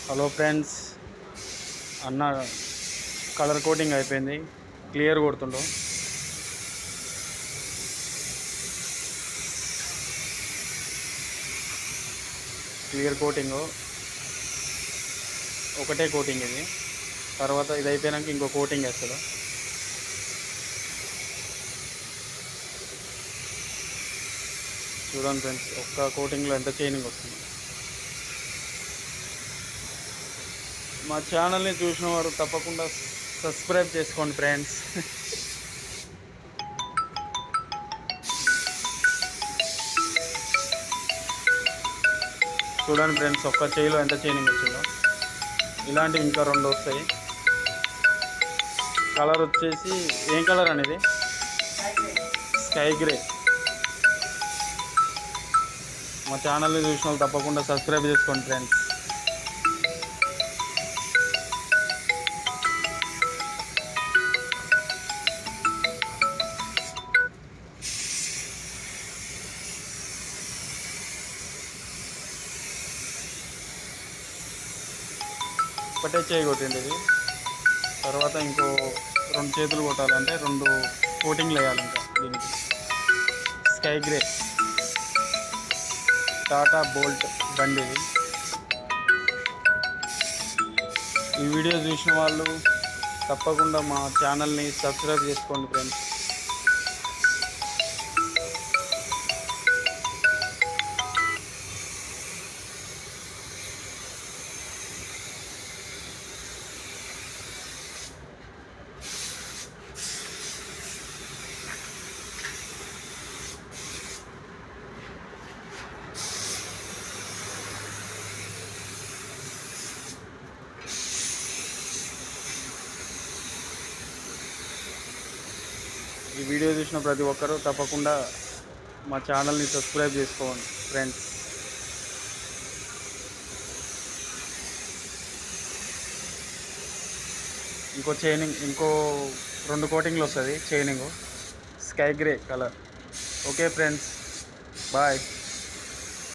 Hello friends, అన్న colour coating అయిపోయింది. Clear కొడుతుండో. Clear coating ఒకటే కోటింగ్ ఇది. తర్వాత ఇది అయిపోయాక ఇంకో కోటింగ్ వేస్తాడు. చూడండి ఫ్రెండ్స్, ఒక్క కోటింగ్లో ఎంత చైనింగ్ వస్తుంది. మా ఛానల్ని చూసిన వారు తప్పకుండా సబ్స్క్రైబ్ చేసుకోండి ఫ్రెండ్స్. చూడండి ఫ్రెండ్స్, ఒక్క చేయిలో ఎంత చైనింగ్ వచ్చిందో. ఇలాంటివి ఇంకా 2 వస్తాయి. కలర్ వచ్చేసి ఏం కలర్ అనేది? Sky grey. మా ఛానల్ని చూసిన వాళ్ళు తప్పకుండా సబ్స్క్రైబ్ చేసుకోండి ఫ్రెండ్స్. ఒకటే చేయి కొట్టింది ఇది. తర్వాత ఇంకో 2 చేతులు కొట్టాలంటే 2 కోటింగ్లు వేయాలి ఇంకా దీనికి. స్కై గ్రే టాటా బోల్ట్ బండి ఇది. ఈ వీడియో చూసిన వాళ్ళు తప్పకుండా మా ఛానల్ని సబ్స్క్రైబ్ చేసుకోండి ఫ్రెండ్స్. ఈ వీడియో చూసిన ప్రతి ఒక్కరూ తప్పకుండా మా ఛానల్ని సబ్స్క్రైబ్ చేసుకోండి ఫ్రెండ్స్. ఇంకో 2 కోటింగ్లు వస్తుంది చైనింగ్. Sky grey colour. Okay friends, bye.